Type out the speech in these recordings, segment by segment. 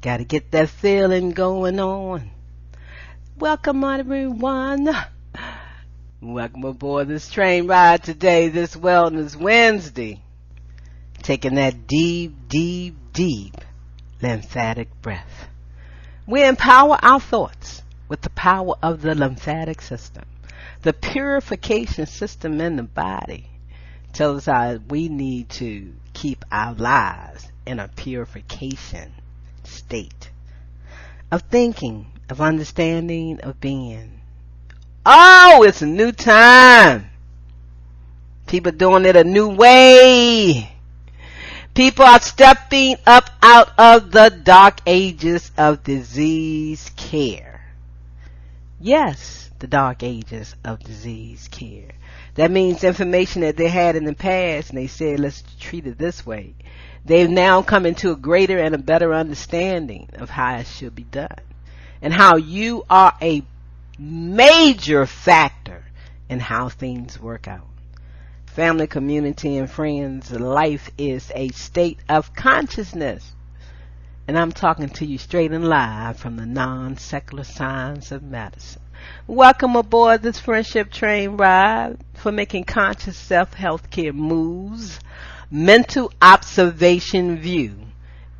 Gotta get that feeling going on. Welcome everyone. Welcome aboard this train ride today, this Wellness Wednesday. Taking that deep, deep, deep lymphatic breath. We empower our thoughts with the power of the lymphatic system. The purification system in the body tells us how we need to keep our lives in a purification state of thinking, of understanding, of being. Oh, it's a new time. People doing it a new way. People are stepping up out of the dark ages of disease care. Yes, the dark ages of disease care. That means information that they had in the past and they said, let's treat it this way. They've now come into a greater and a better understanding of how it should be done and how you are a major factor in how things work out. Family, community, and friends, life is a state of consciousness. And I'm talking to you straight and live from the non-secular science of medicine. Welcome aboard this friendship train ride for making conscious self-health care moves. Mental observation view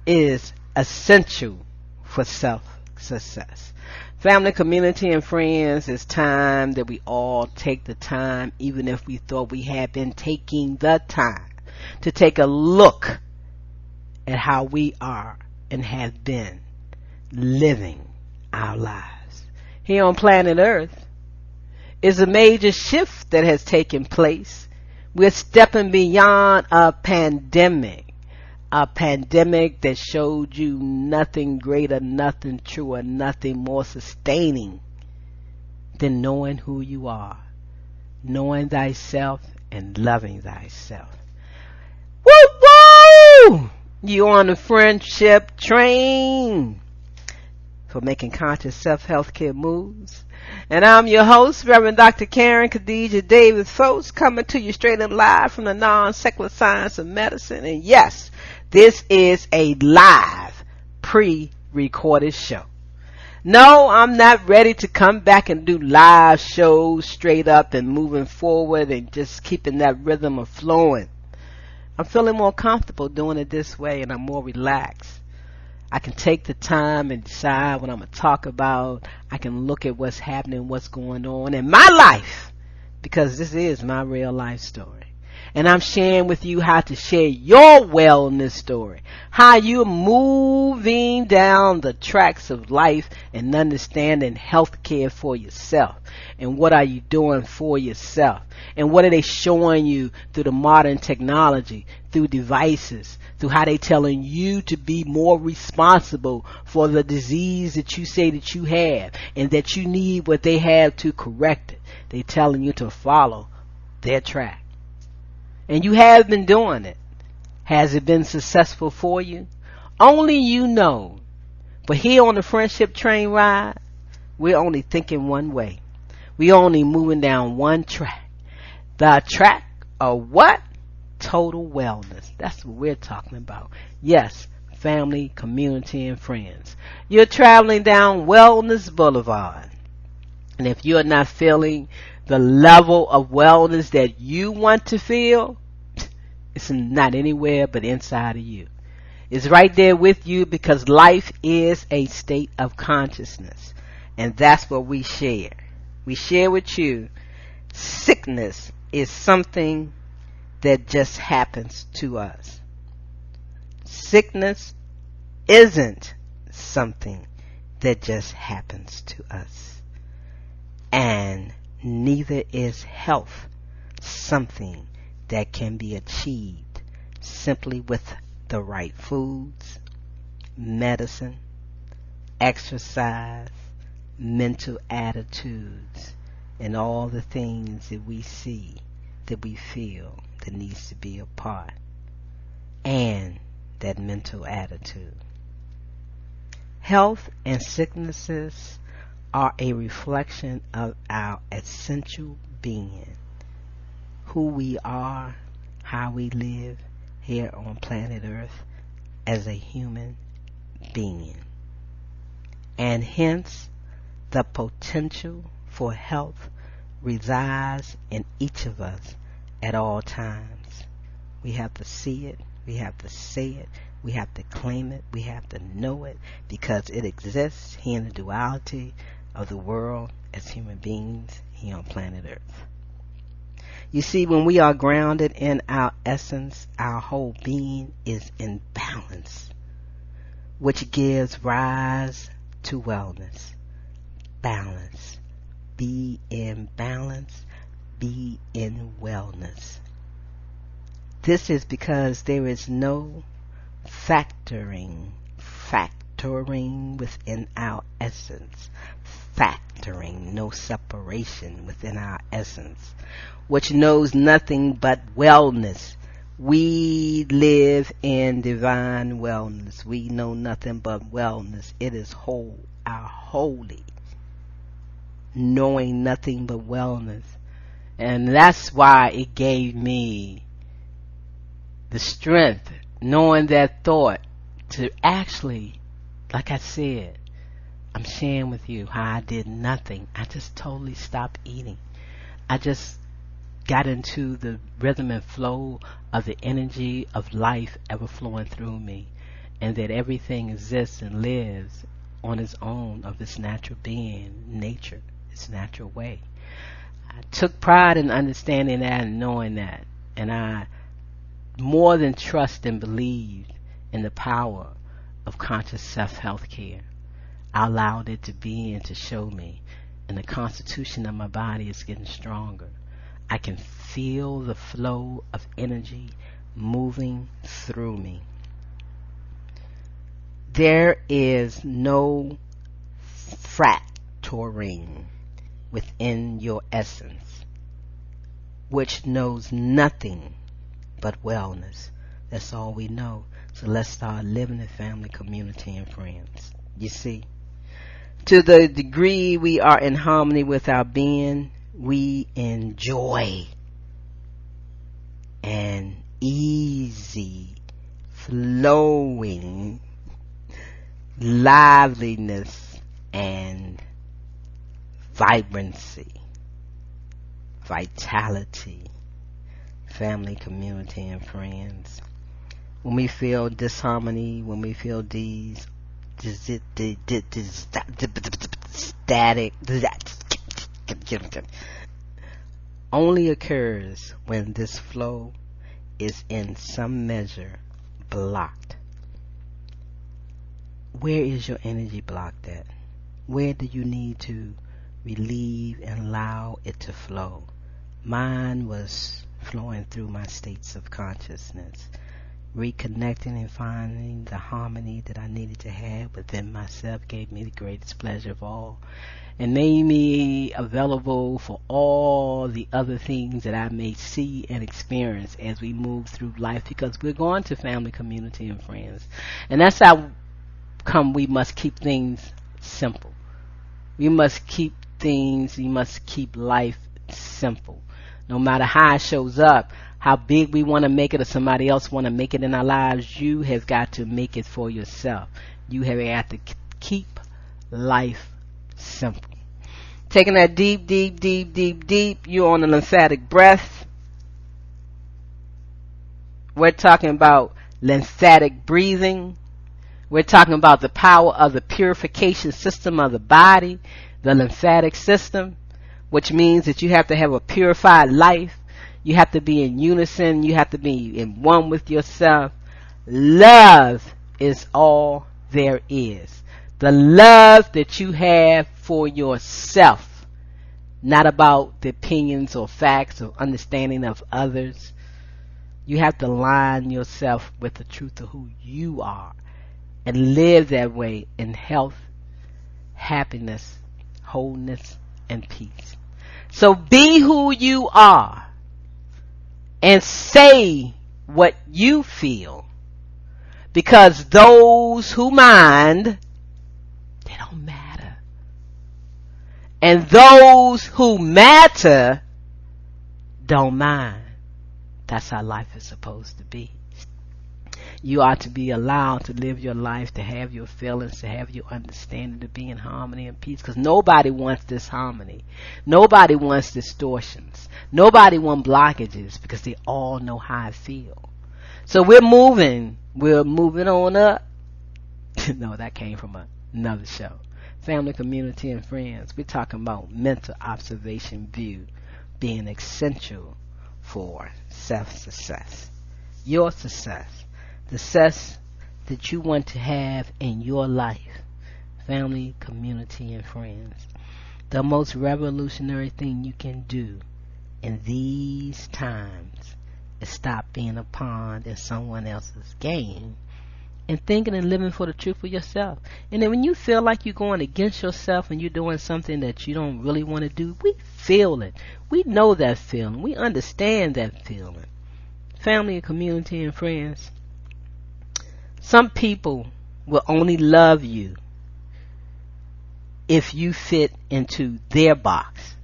is essential for self-success. Family, community, and friends, it's time that we all take the time, even if we thought we had been taking the time, to take a look at how we are and have been living our lives. Here on planet Earth is a major shift that has taken place. We're stepping beyond a pandemic that showed you nothing greater, nothing truer, nothing more sustaining than knowing who you are, knowing thyself and loving thyself. Woo woo! You on the friendship train for making conscious self-health care moves. And I'm your host, Reverend Dr. Karen Khadijah Davis-Foulks, coming to you straight and live from the non-secular science of medicine. And yes, this is a live, pre-recorded show. No, I'm not ready to come back and do live shows straight up and moving forward and just keeping that rhythm of flowing. I'm feeling more comfortable doing it this way, and I'm more relaxed. I can take the time and decide what I'm going to talk about. I can look at what's happening, what's going on in my life, because this is my real life story. And I'm sharing with you how to share your wellness story, how you're moving down the tracks of life and understanding health care for yourself. And what are you doing for yourself? And what are they showing you through the modern technology, through devices, through how they telling you to be more responsible for the disease that you say that you have and that you need what they have to correct it. They telling you to follow their track. And you have been doing it. Has it been successful for you? Only you know. But here on the friendship train ride, we're only thinking one way. We're only moving down one track. The track of what? Total wellness. That's what we're talking about. Yes, family, community, and friends. You're traveling down Wellness Boulevard. And if you're not feeling the level of wellness that you want to feel, it's not anywhere but inside of you. It's right there with you, because life is a state of consciousness. And that's what we share. We share with you sickness is something that just happens to us. Sickness isn't something that just happens to us. And neither is health something that can be achieved simply with the right foods, medicine, exercise, mental attitudes, and all the things that we see, that we feel that needs to be a part, and that mental attitude. Health and sicknesses are a reflection of our essential being, who we are, how we live here on planet Earth as a human being. and hence the potential for health resides in each of us at all times. We have to see it, we have to say it, we have to claim it, we have to know it, because it exists here in the duality of the world as human beings here on planet Earth. You see, when we are grounded in our essence, our whole being is in balance, which gives rise to wellness. Balance. Be in balance. Be in wellness. This is because there is no factoring within our essence. Factoring, no separation within our essence, which knows nothing but wellness. We live in divine wellness. We know nothing but wellness. It is whole, our holy, knowing nothing but wellness. And that's why it gave me the strength, knowing that thought, to actually, like I said, I'm sharing with you how I did nothing. I just totally stopped eating. I just got into the rhythm and flow of the energy of life ever flowing through me, and that everything exists and lives on its own of its natural being, nature, its natural way. I took pride in understanding that and knowing that, and I more than trust and believed in the power of conscious self-health care. I allowed it to be and to show me, and the constitution of my body is getting stronger. I can feel the flow of energy moving through me. There is no fracturing within your essence, which knows nothing but wellness. That's all we know. So let's start living in family, community, and friends. You see, to the degree we are in harmony with our being, we enjoy an easy flowing liveliness and vibrancy, vitality, family, community, and friends. When we feel disharmony, when we feel static, only occurs when this flow is in some measure blocked. Where is your energy blocked at? Where do you need to relieve and allow it to flow? Mine was flowing through my states of consciousness, reconnecting and finding the harmony that I needed to have within myself gave me the greatest pleasure of all, and made me available for all the other things that I may see and experience as we move through life, because we're going to family, community, and friends. And that's how come we must keep things simple. We must keep life simple. No matter how it shows up, how big we want to make it or somebody else want to make it in our lives, you have got to make it for yourself. You have got to keep life simple. Taking that deep, you're on the lymphatic breath. We're talking about lymphatic breathing. We're talking about the power of the purification system of the body, the lymphatic system, which means that you have to have a purified life. You have to be in unison. You have to be in one with yourself. Love is all there is. The love that you have for yourself, not about the opinions or facts or understanding of others. You have to align yourself with the truth of who you are and live that way in health, happiness, wholeness, and peace. So be who you are and say what you feel, because those who mind, they don't matter. And those who matter don't mind. That's how life is supposed to be. You are to be allowed to live your life, to have your feelings, to have your understanding, to be in harmony and peace. Because nobody wants disharmony. Nobody wants distortions. Nobody wants blockages, because they all know how I feel. So we're moving on up. No, that came from another show. Family, community, and friends. We're talking about mental observation view being essential for self-success. Your success. The success that you want to have in your life. Family, community, and friends. The most revolutionary thing you can do in these times is stop being a pawn in someone else's game and thinking and living for the truth for yourself. And then when you feel like you're going against yourself and you're doing something that you don't really want to do, we feel it. We know that feeling. We understand that feeling. Family, community, and friends. Some people will only love you if you fit into their box,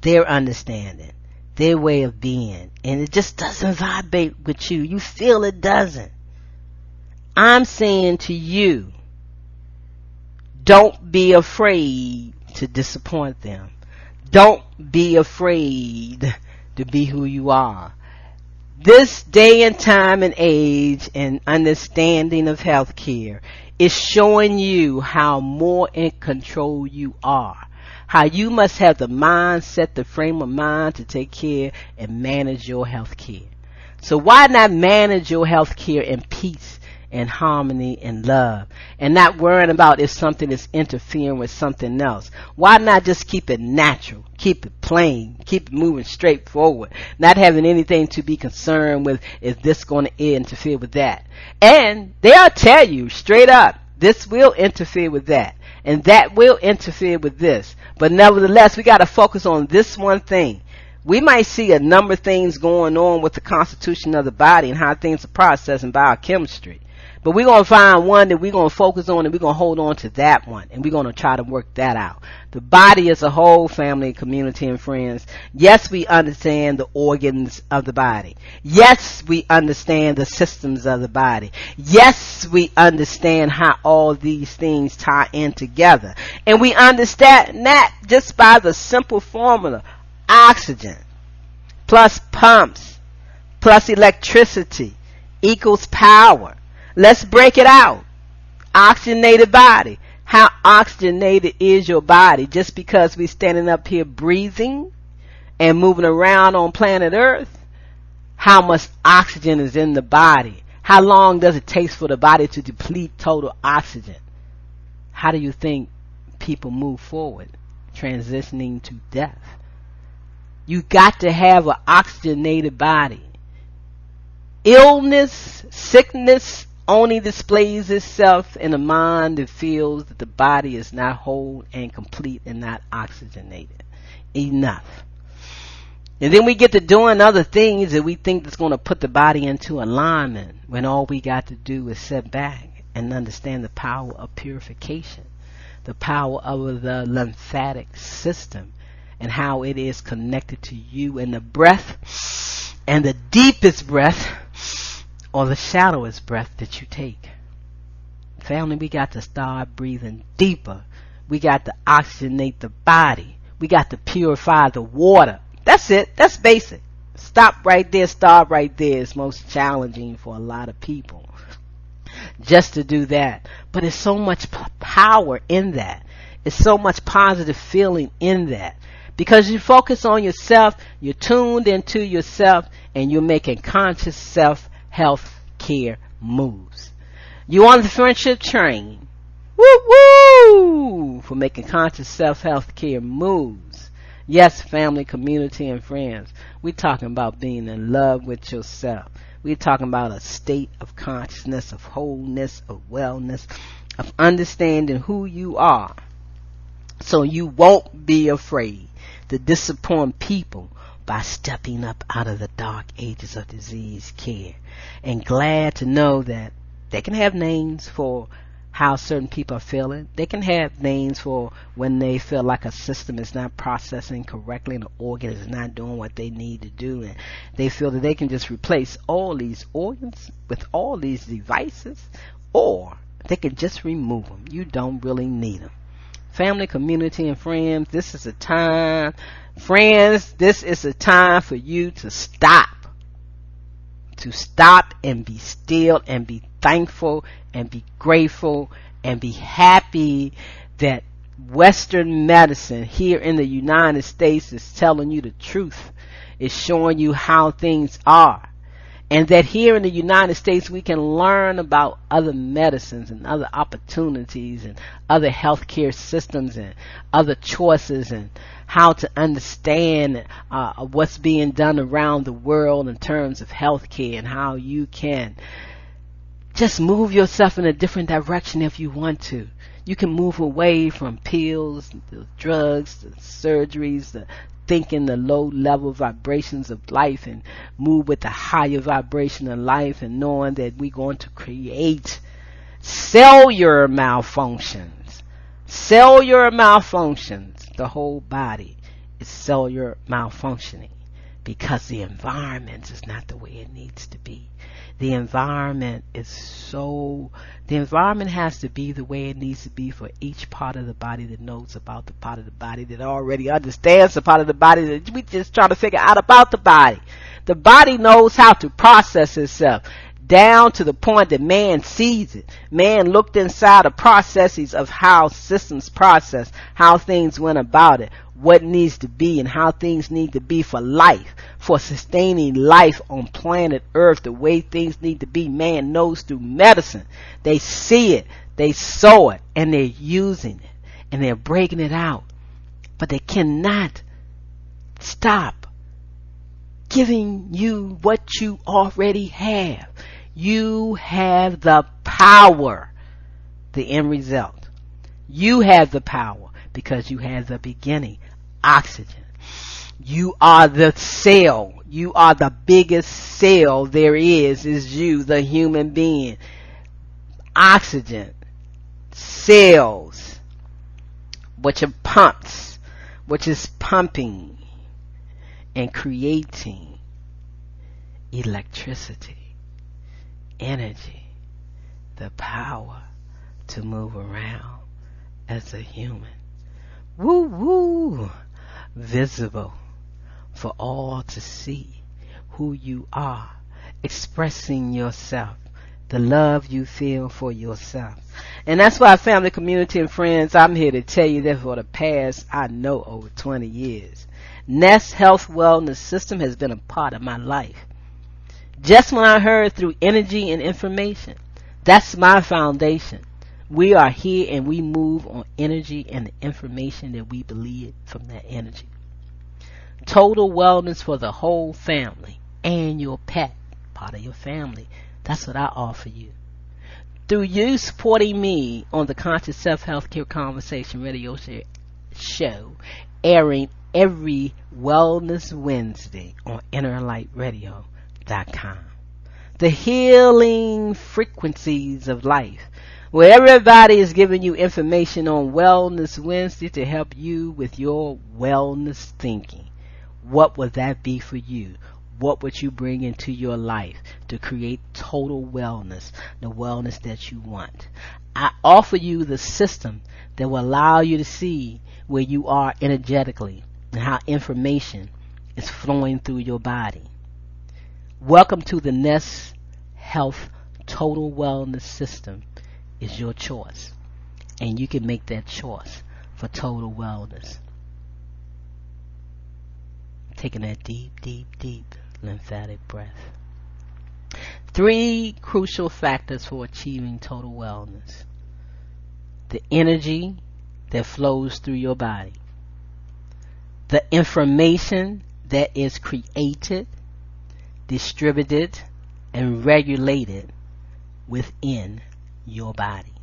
their understanding, their way of being. And it just doesn't vibrate with you. You feel it doesn't. I'm saying to you, don't be afraid to disappoint them. Don't be afraid to be who you are. This day and time and age and understanding of healthcare is showing you how more in control you are. How you must have the mindset, the frame of mind to take care and manage your healthcare. So why not manage your healthcare in peace and harmony and love, and not worrying about if something is interfering with something else? Why not just keep it natural, keep it plain, keep it moving straight forward, not having anything to be concerned with, is this going to interfere with that? And they'll tell you straight up, this will interfere with that, and that will interfere with this. But nevertheless, we got to focus on this one thing. We might see a number of things going on with the constitution of the body and how things are processed in biochemistry. But we're going to find one that we're going to focus on, and we're going to hold on to that one, and we're going to try to work that out. The body as a whole, family, community, and friends. Yes, we understand the organs of the body. Yes, we understand the systems of the body. Yes, we understand how all these things tie in together. And we understand that just by the simple formula. Oxygen plus pumps plus electricity equals power. Let's break it out. Oxygenated body. How oxygenated is your body? Just because we're standing up here breathing and moving around on planet Earth, how much oxygen is in the body? How long does it take for the body to deplete total oxygen? How do you think people move forward, transitioning to death? You got to have an oxygenated body. Illness, sickness only displays itself in a mind that feels that the body is not whole and complete and not oxygenated enough. And then we get to doing other things that we think that's going to put the body into alignment, when all we got to do is sit back and understand the power of purification, the power of the lymphatic system, and how it is connected to you and the breath, and the deepest breath or the shallowest breath that you take. Family, we got to start breathing deeper. We got to oxygenate the body. We got to purify the water. That's it. That's basic. Stop right there. Start right there. It's most challenging for a lot of people just to do that. But it's so much power in that. It's so much positive feeling in that. Because you focus on yourself, you're tuned into yourself, and you're making conscious self-health care moves. You on the friendship train. Woo-woo! For making conscious self-health care moves. Yes, family, community, and friends. We're talking about being in love with yourself. We're talking about a state of consciousness, of wholeness, of wellness, of understanding who you are. So you won't be afraid to disappoint people by stepping up out of the dark ages of disease care, and glad to know that they can have names for how certain people are feeling. They can have names for when they feel like a system is not processing correctly and the organ is not doing what they need to do, and they feel that they can just replace all these organs with all these devices, or they can just remove them. You don't really need them. Family, community, and friends, this is a time, this is a time for you to stop. To stop and be still and be thankful and be grateful and be happy that Western medicine here in the United States is telling you the truth, is showing you how things are. And that here in the United States we can learn about other medicines and other opportunities and other healthcare systems and other choices and how to understand what's being done around the world in terms of healthcare, and how you can just move yourself in a different direction if you want to. You can move away from pills, the drugs, the surgeries, the thinking, the low level vibrations of life, and move with the higher vibration of life, and knowing that we're going to create cellular malfunctions. Cellular malfunctions. The whole body is cellular malfunctioning because the environment is not the way it needs to be. The environment has to be the way it needs to be for each part of the body that knows about the part of the body that already understands the part of the body that we just trying to figure out about the body. The body knows how to process itself down to the point that man sees it. Man looked inside the processes of how systems process, how things went about it, what needs to be, and how things need to be for life, for sustaining life on planet Earth, the way things need to be. Man knows through medicine. They see it, they saw it, and they're using it, and they're breaking it out. But they cannot stop giving you what you already have. You have the power, the end result. You have the power because you have the beginning, oxygen. You are the cell. You are the biggest cell there is you, the human being. Oxygen, cells, which are pumps, which is pumping and creating electricity. Energy, the power to move around as a human. Woo woo, visible for all to see who you are, expressing yourself, the love you feel for yourself. And that's why, family, community, and friends, I'm here to tell you that for the past, I know, over 20 years, Nest Health Wellness System has been a part of my life. Just when I heard through energy and information, that's my foundation. We are here and we move on energy and the information that we believe from that energy. Total wellness for the whole family and your pet, part of your family. That's what I offer you. Through you supporting me on the Conscious Self Healthcare Conversation radio show, airing every Wellness Wednesday on InnerLightRadio.com. The healing frequencies of life, where everybody is giving you information on Wellness Wednesday to help you with your wellness thinking. What would that be for you? What would you bring into your life to create total wellness, the wellness that you want? I offer you the system that will allow you to see where you are energetically and how information is flowing through your body. Welcome to the Nest Health Total Wellness System is your choice. And you can make that choice for total wellness. Taking that deep, deep, deep lymphatic breath. 3 crucial factors for achieving total wellness. The energy that flows through your body. The information that is created, distributed, and regulated within your body.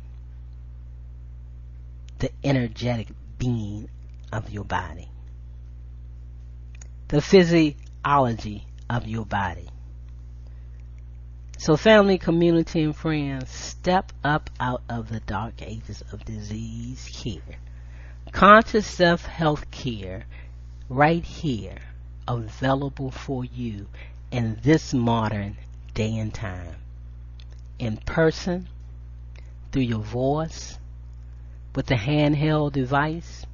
The energetic being of your body. The physiology of your body. So family, community, and friends, step up out of the dark ages of disease care. Conscious self-health care right here, available for you in this modern day and time. In person, through your voice, with a handheld device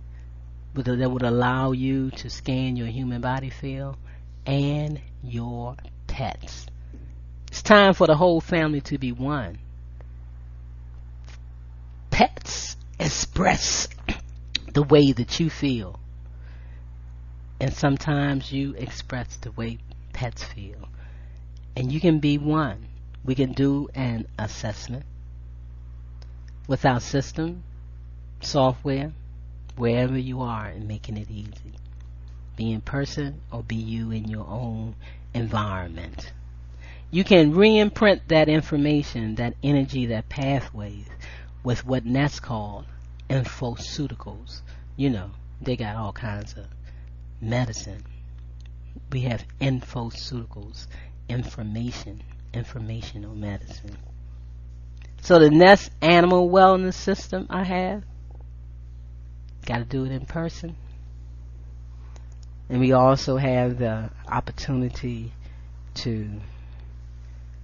that would allow you to scan your human body field, and your pets. It's time for the whole family to be one. Pets express the way that you feel, and sometimes you express the way pets feel, and you can be one. We can do an assessment with our system, software, wherever you are, and making it easy. Be in person or be you in your own environment. You can re-imprint that information, that energy, that pathways with what Ness called infoceuticals. You know, they got all kinds of medicine. We have infoceuticals, informational medicine. So the Ness animal wellness system I have, got to do it in person. And we also have the opportunity to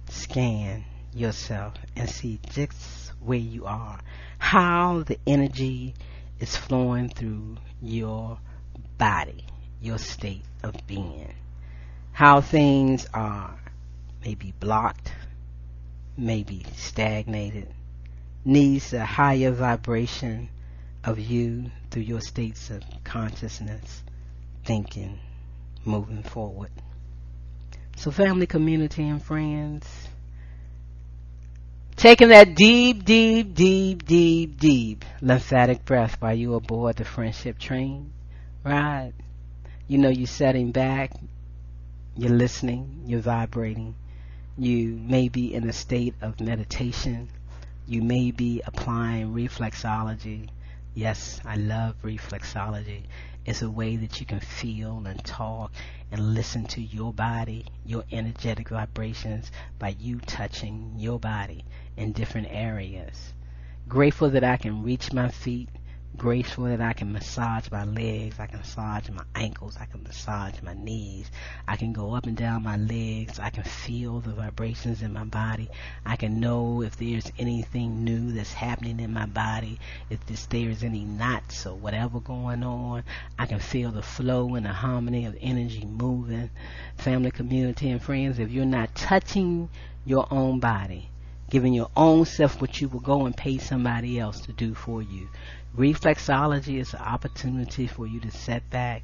scan yourself and see just where you are, how the energy is flowing through your body, your state of being, how things are maybe blocked, maybe stagnated, needs a higher vibration of you through your states of consciousness, thinking, moving forward. So family, community, and friends, taking that deep lymphatic breath while you aboard the friendship train, right? You know, you're setting back, you're listening, you're vibrating. You may be in a state of meditation. You may be applying reflexology. Yes, I love reflexology. It's a way that you can feel and talk and listen to your body, your energetic vibrations by you touching your body in different areas. Grateful that I can reach my feet. Grateful that I can massage my legs. I can massage my ankles. I can massage my knees. I can go up and down my legs. I can feel the vibrations in my body. I can know if there's anything new that's happening in my body, if there's any knots or whatever going on. I can feel the flow and the harmony of energy moving. Family, community, and friends, if you're not touching your own body, giving your own self what you will go and pay somebody else to do for you, reflexology is an opportunity for you to set back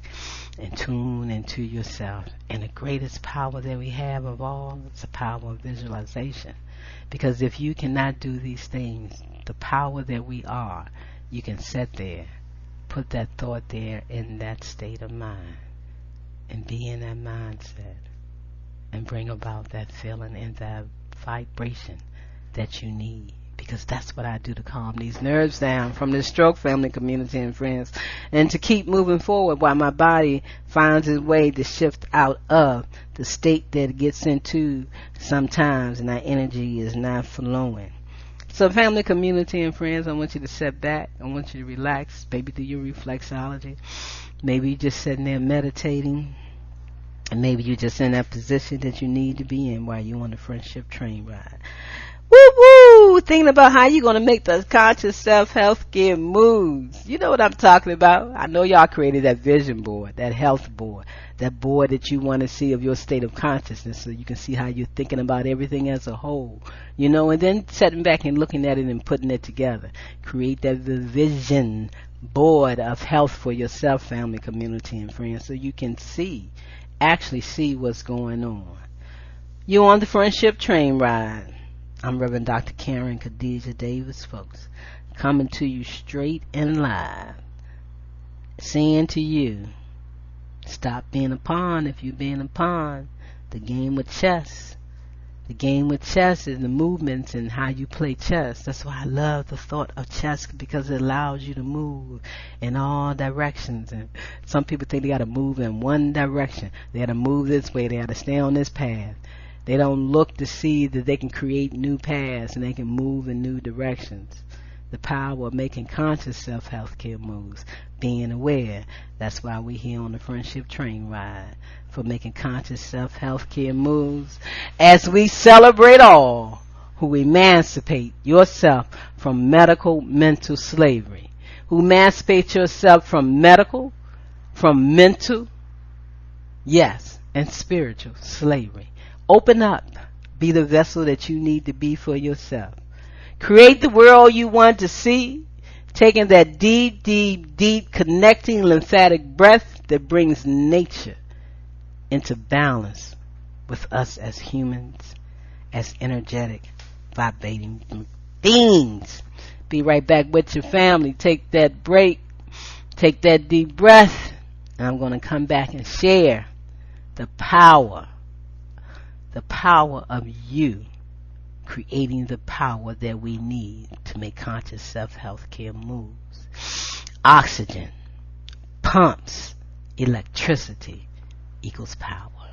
and tune into yourself. And the greatest power that we have of all is the power of visualization. Because if you cannot do these things, the power that we are, you can sit there, put that thought there in that state of mind, and be in that mindset, and bring about that feeling and that vibration that you need. Because that's what I do to calm these nerves down from this stroke, family, community, and friends, and to keep moving forward while my body finds its way to shift out of the state that it gets into sometimes, and that energy is not flowing. So family, community, and friends, I want you to sit back. I want you to relax, maybe do your reflexology. Maybe you're just sitting there meditating, and maybe you're just in that position that you need to be in while you're on the friendship train ride. Woo-woo! Thinking about how you're going to make those conscious self-health care moves. You know what I'm talking about. I know y'all created that vision board, that health board, that board that you want to see of your state of consciousness so you can see how you're thinking about everything as a whole. You know, and then sitting back and looking at it and putting it together. Create that vision board of health for yourself, family, community, and friends, so you can actually see what's going on. You're on the friendship train ride. I'm Reverend Dr. Karen Khadijah Davis-Foulks, coming to you straight and live, saying to you, stop being a pawn if you're being a pawn. The game with chess. The game with chess is the movements and how you play chess. That's why I love the thought of chess, because it allows you to move in all directions. And some people think they got to move in one direction. They got to move this way. They got to stay on this path. They don't look to see that they can create new paths and they can move in new directions. The power of making conscious self-healthcare moves, being aware. That's why we're here on the Friendship Train Ride, for making conscious self-healthcare moves as we celebrate all who emancipate yourself from medical mental slavery, who emancipate yourself from medical, from mental, yes, and spiritual slavery. Open up. Be the vessel that you need to be for yourself. Create the world you want to see, taking that deep, deep, deep connecting lymphatic breath that brings nature into balance with us as humans, as energetic, vibrating beings. Be right back with your family. Take that break. Take that deep breath. And I'm going to come back and share the power of you creating the power that we need to make conscious self-healthcare moves. Oxygen, pumps, electricity equals power.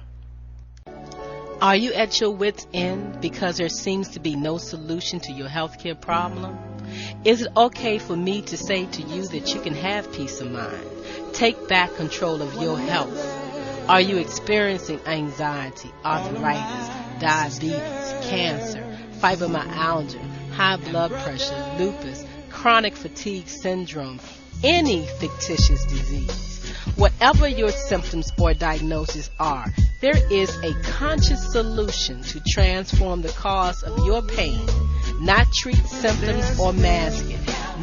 Are you at your wit's end because there seems to be no solution to your healthcare problem? Is it okay for me to say to you that you can have peace of mind? Take back control of your health. Are you experiencing anxiety, arthritis, diabetes, cancer, fibromyalgia, high blood pressure, lupus, chronic fatigue syndrome, any fictitious disease? Whatever your symptoms or diagnosis are, there is a conscious solution to transform the cause of your pain, not treat symptoms or mask it.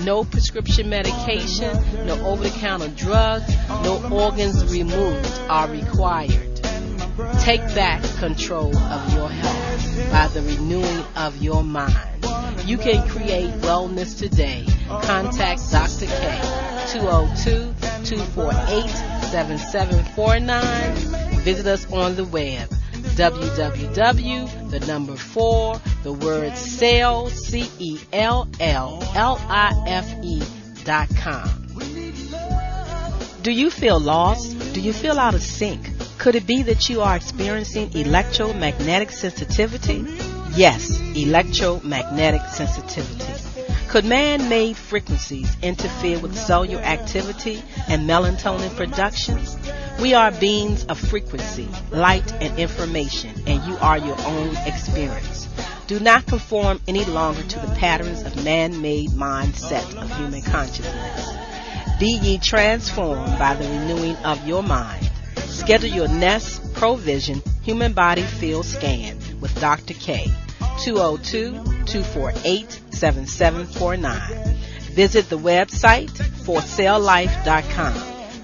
No prescription medication, no over-the-counter drugs, no organs removed are required. Take back control of your health by the renewing of your mind. You can create wellness today. Contact Dr. K, 202-248-7749. Visit us on the web, www.CELLABRATED.com. Do you feel lost? Do you feel out of sync? Could it be that you are experiencing electromagnetic sensitivity? Yes, electromagnetic sensitivity. Could man-made frequencies interfere with cellular activity and melatonin production? We are beings of frequency, light, and information, and you are your own experience. Do not conform any longer to the patterns of man-made mindset of human consciousness. Be ye transformed by the renewing of your mind. Schedule your Nest Provision Human Body Field Scan with Dr. K, 202-248-7749. Visit the website for CELLLIFE.com.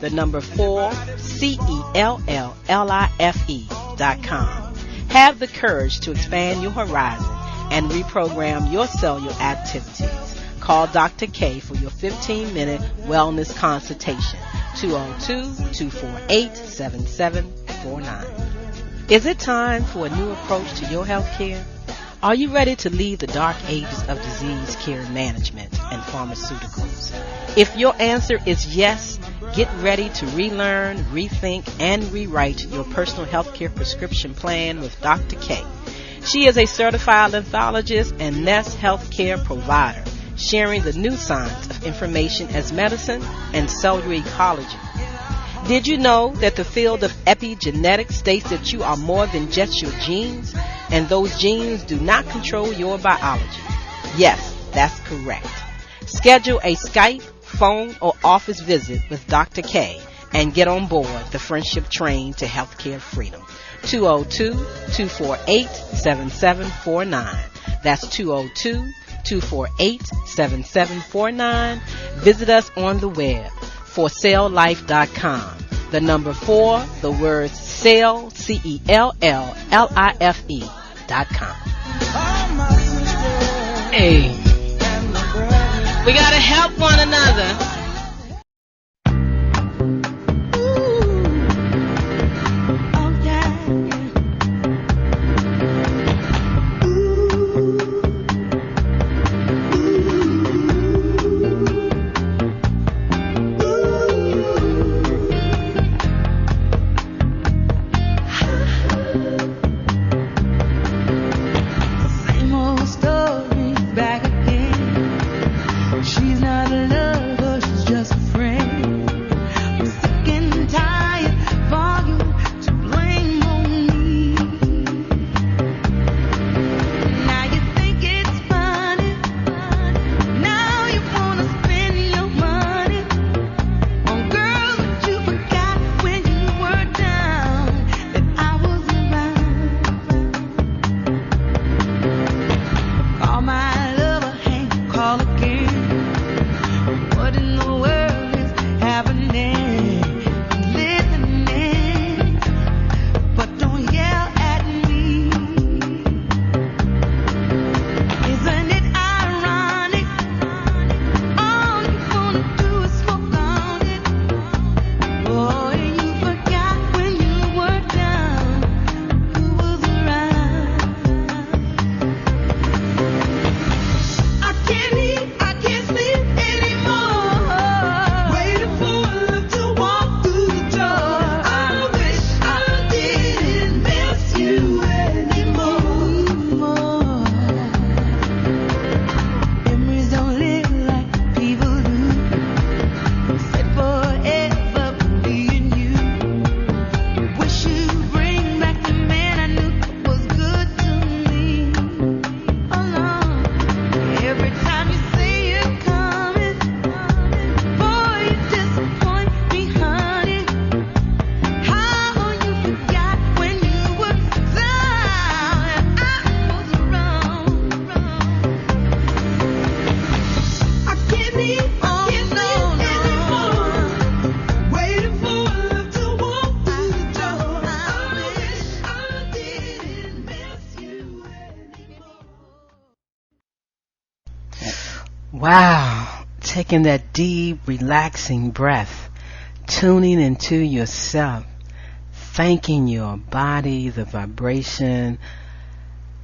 The number 4, CELLLIFE.com. Have the courage to expand your horizon and reprogram your cellular activities. Call Dr. K for your 15-minute wellness consultation. 202-248-7749. Is it time for a new approach to your health care? Are you ready to leave the dark ages of disease care management and pharmaceuticals? If your answer is yes, get ready to relearn, rethink, and rewrite your personal health care prescription plan with Dr. K. She is a certified lymphologist and Nest healthcare provider, sharing the new science of information as medicine and cellular ecology. Did you know that the field of epigenetics states that you are more than just your genes, and those genes do not control your biology? Yes, that's correct. Schedule a Skype, phone, or office visit with Dr. K and get on board the Friendship Train to Healthcare Freedom. 202-248-7749. That's 202-248-7749. Visit us on the web for CELLLIFE.com. The number 4, the words CELL, CELLLIFE.com. Hey, we gotta help one another. Wow. Taking that deep, relaxing breath, tuning into yourself, thanking your body, the vibration,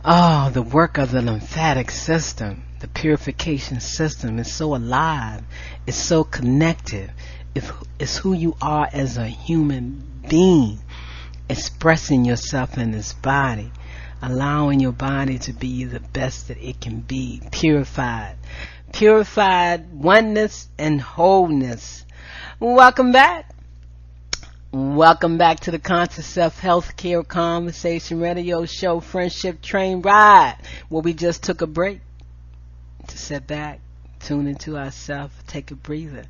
the work of the lymphatic system, the purification system is so alive, it's so connected, it's who you are as a human being, expressing yourself in this body, allowing your body to be the best that it can be, purified oneness and wholeness. Welcome back. Welcome back to the Conscious Self Healthcare Conversation Radio Show, Friendship Train Ride, where we just took a break to sit back, tune into ourselves, take a breather,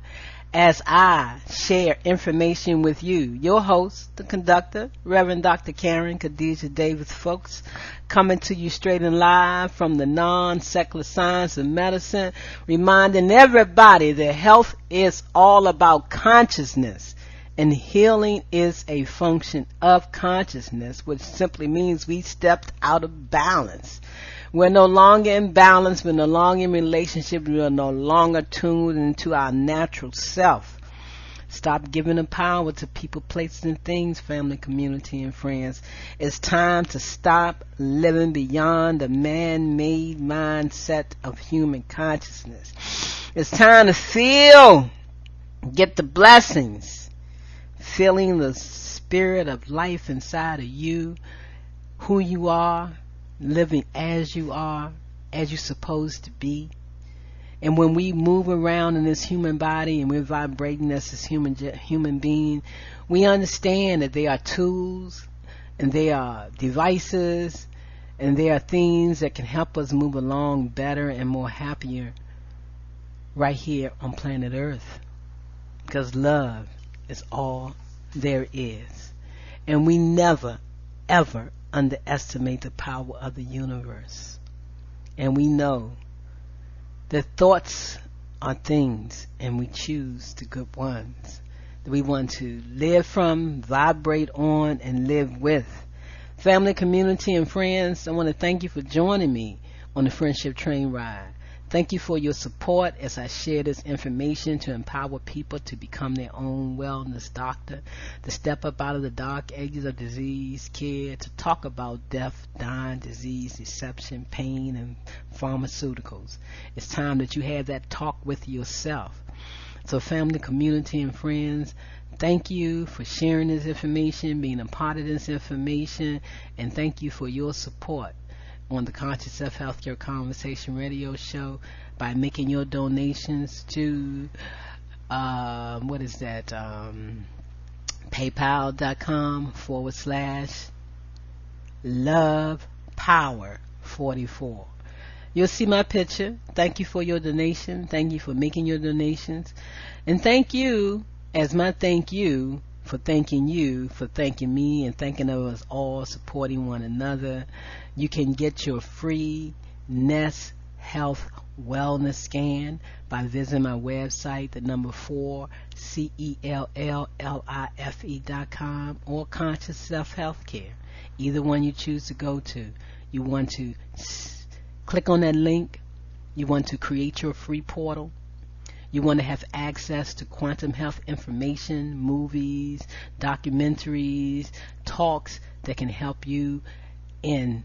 as I share information with you. Your host, the conductor, Reverend Dr. Karen Khadijah Davis-Foulks, coming to you straight and live from the non-secular science of medicine, reminding everybody that health is all about consciousness. And healing is a function of consciousness, which simply means we stepped out of balance. We're no longer in balance. We're no longer in relationship. We are no longer tuned into our natural self. Stop giving the power to people, places, and things, family, community, and friends. It's time to stop living beyond the man-made mindset of human consciousness. It's time to feel, get the blessings, feeling the spirit of life inside of you, who you are, living as you are, as you're supposed to be. And when we move around in this human body and we're vibrating as this human being, we understand that they are tools and they are devices and they are things that can help us move along better and more happier right here on planet Earth. Because love is all there is. And we never, ever underestimate the power of the universe. And we know that thoughts are things, and we choose the good ones that we want to live from, vibrate on, and live with. Family, community, and friends, I want to thank you for joining me on the Friendship Train Ride. Thank you for your support as I share this information to empower people to become their own wellness doctor, to step up out of the dark ages of disease care, to talk about death, dying, disease, deception, pain, and pharmaceuticals. It's time that you have that talk with yourself. So family, community, and friends, thank you for sharing this information, being a part of this information, and thank you for your support on the Conscious Self Healthcare Conversation Radio Show by making your donations to paypal.com/lovepower44. You'll see my picture. Thank you for your donation. Thank you for making your donations. And thank you as my thank you for thanking me and thanking of us all, supporting one another. You can get your free Nest Health Wellness Scan by visiting my website, the number 4, CELLLIFE.com, or Conscious Self Healthcare. Either one you choose to go to. You want to click on that link. You want to create your free portal. You want to have access to quantum health information, movies, documentaries, talks that can help you in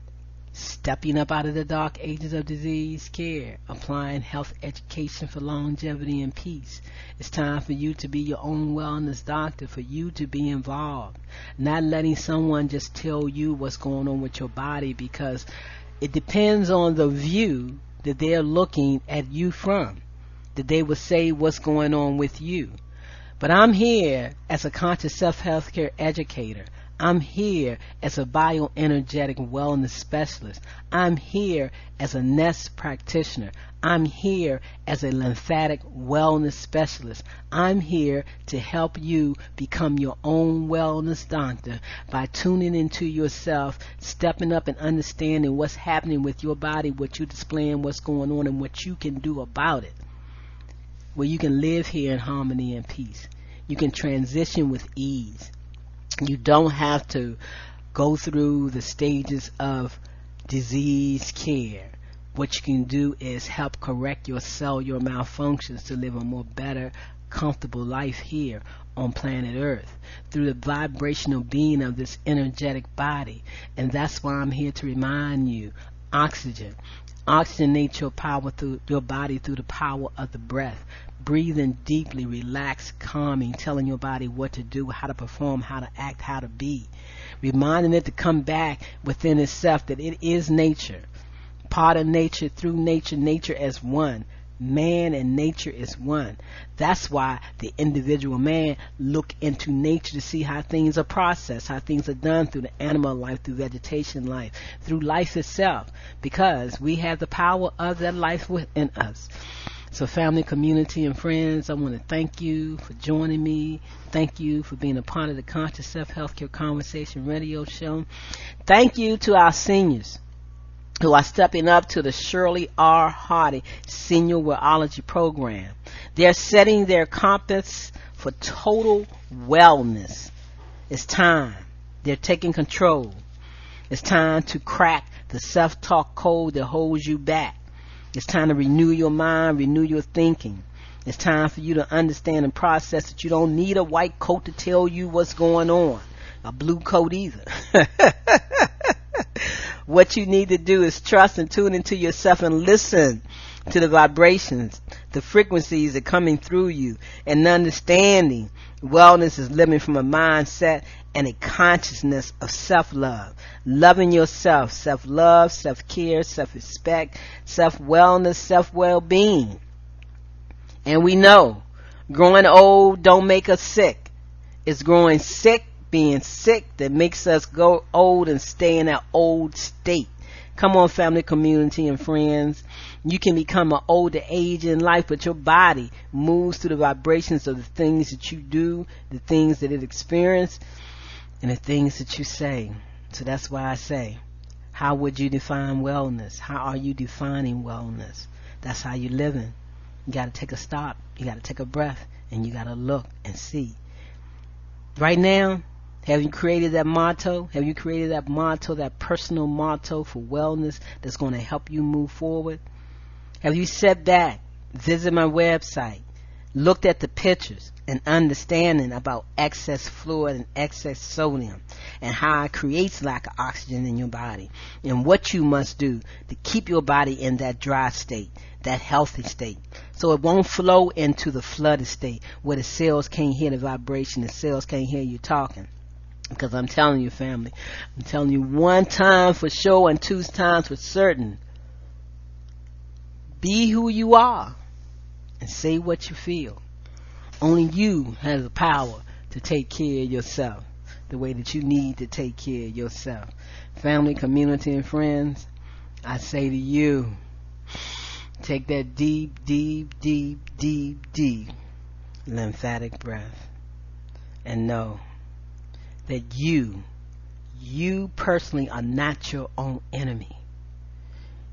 stepping up out of the dark ages of disease care, applying health education for longevity and peace. It's time for you to be your own wellness doctor, for you to be involved, not letting someone just tell you what's going on with your body, because it depends on the view that they're looking at you from, that they will say what's going on with you. But I'm here as a conscious self-healthcare educator. I'm here as a bioenergetic wellness specialist. I'm here as a Nest practitioner. I'm here as a lymphatic wellness specialist. I'm here to help you become your own wellness doctor by tuning into yourself, stepping up and understanding what's happening with your body, what you're displaying, what's going on, and what you can do about it. Where you can live here in harmony and peace. You can transition with ease. You don't have to go through the stages of disease care. what you can do is help correct your cellular malfunctions to live a more better, comfortable life here on planet Earth through the vibrational being of this energetic body. And that's why I'm here to remind you, oxygen. Oxygenate your power through your body through the power of the breath. Breathing deeply, relaxed, calming, telling your body what to do, how to perform, how to act, how to be. Reminding it to come back within itself that it is nature. Part of nature, through nature, nature as one. Man and nature is one. That's why the individual man look into nature to see how things are processed, how things are done through the animal life, through vegetation life, through life itself, because we have the power of that life within us. So family, community, and friends, I want to thank you for joining me. Thank you for being a part of the Conscious Self Healthcare Conversation radio show. Thank you to our seniors who are stepping up to the Shirley R. Hardy Senior Wellology Program. They're setting their compass for total wellness. It's time. They're taking control. It's time to crack the self-talk code that holds you back. It's time to renew your mind, renew your thinking. It's time for you to understand and process that you don't need a white coat to tell you what's going on. A blue coat either. What you need to do is trust and tune into yourself and listen to the vibrations, the frequencies that are coming through you, and understanding wellness is living from a mindset and a consciousness of self-love. Loving yourself, self-love, self-care, self-respect, self-wellness, self-well-being. And we know growing old don't make us sick. It's growing sick, being sick, that makes us go old and stay in that old state. Come on, family, community, and friends. You can become an older age in life, but your body moves through the vibrations of the things that you do, the things that it experiences, and the things that you say. So that's why I say, how would you define wellness? How are you defining wellness? That's how you're living. You got to take a stop. You got to take a breath, and you got to look and see. Right now, have you created that motto? Have you created that motto, that personal motto for wellness that's going to help you move forward? Have you sat back, visited my website, looked at the pictures and understanding about excess fluid and excess sodium and how it creates lack of oxygen in your body and what you must do to keep your body in that dry state, that healthy state, so it won't flow into the flooded state where the cells can't hear the vibration, the cells can't hear you talking? Because I'm telling you, family, I'm telling you one time for sure and two times for certain. Be who you are and say what you feel. Only you have the power to take care of yourself the way that you need to take care of yourself. Family, community, and friends, I say to you, take that deep, deep, deep, deep, deep lymphatic breath and know that you personally are not your own enemy.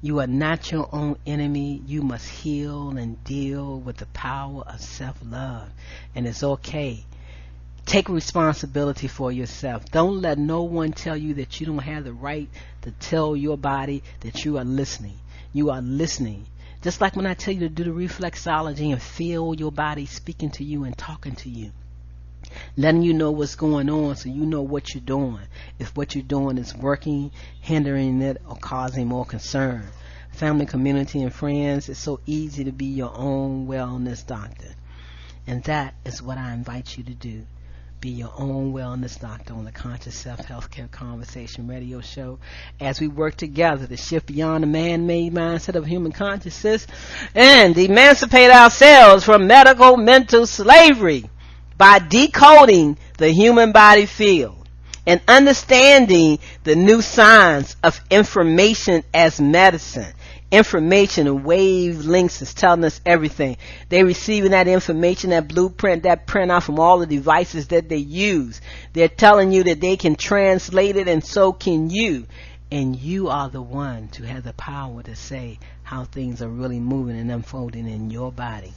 You are not your own enemy. You must heal and deal with the power of self-love. And it's okay. Take responsibility for yourself. Don't let no one tell you that you don't have the right to tell your body that you are listening. You are listening. Just like when I tell you to do the reflexology and feel your body speaking to you and talking to you. Letting you know what's going on so you know what you're doing. If what you're doing is working, hindering it, or causing more concern. Family, community, and friends, it's so easy to be your own wellness doctor. And that is what I invite you to do. Be your own wellness doctor on the Conscious Self Healthcare Conversation radio show as we work together to shift beyond the man-made mindset of human consciousness and emancipate ourselves from medical mental slavery by decoding the human body field and understanding the new science of information as medicine. Information and wavelengths is telling us everything. They're receiving that information, that blueprint, that printout from all the devices that they use. They're telling you that they can translate it, and so can you. And you are the one to have the power to say how things are really moving and unfolding in your body.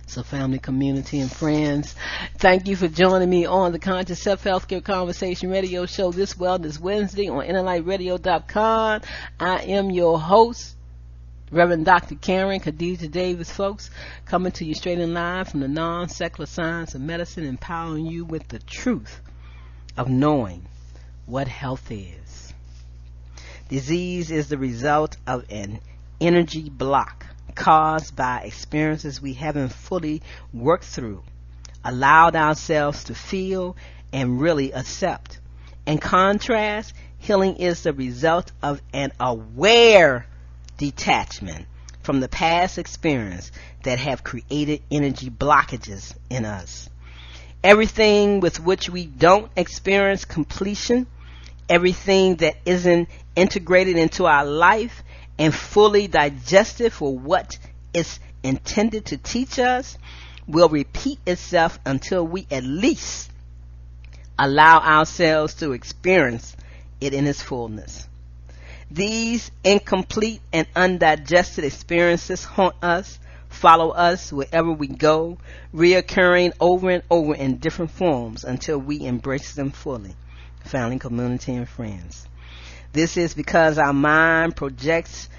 So family, community, and friends, thank you for joining me on the Conscious Self Healthcare Conversation Radio Show this Wellness Wednesday on InnerLightRadio.com. I am your host, Reverend Dr. Karen Khadijah Davis-Foulks, coming to you straight and live from the non-secular science of medicine, empowering you with the truth of knowing what health is. Disease is the result of an energy block caused by experiences we haven't fully worked through, allowed ourselves to feel, and really accept. In contrast, healing is the result of an aware detachment from the past experience that have created energy blockages in us. Everything with which we don't experience completion, everything that isn't integrated into our life and fully digested for what it's intended to teach us, will repeat itself until we at least allow ourselves to experience it in its fullness. These incomplete and undigested experiences haunt us, follow us wherever we go, reoccurring over and over in different forms until we embrace them fully. Family, community, and friends. This is because our mind projects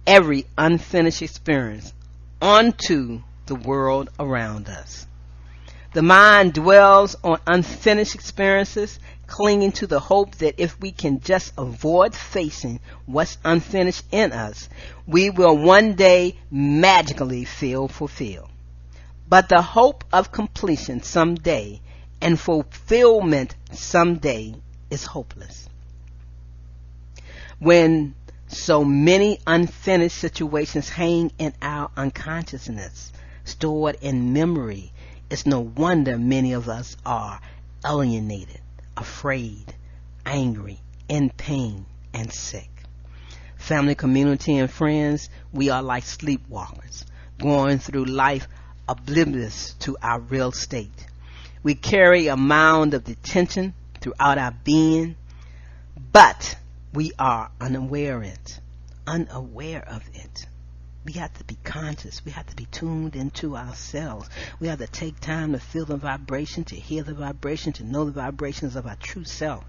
every unfinished experience onto the world around us. The mind dwells on unfinished experiences, clinging to the hope that if we can just avoid facing what's unfinished in us, we will one day magically feel fulfilled. But the hope of completion someday and fulfillment someday is hopeless. When so many unfinished situations hang in our unconsciousness, stored in memory, it's no wonder many of us are alienated, afraid, angry, in pain, and sick. Family, community, and friends, we are like sleepwalkers, going through life oblivious to our real state. We carry a mound of detention throughout our being, but we are unaware of it. We have to be conscious. We have to be tuned into ourselves. We have to take time to feel the vibration, to hear the vibration, to know the vibrations of our true self.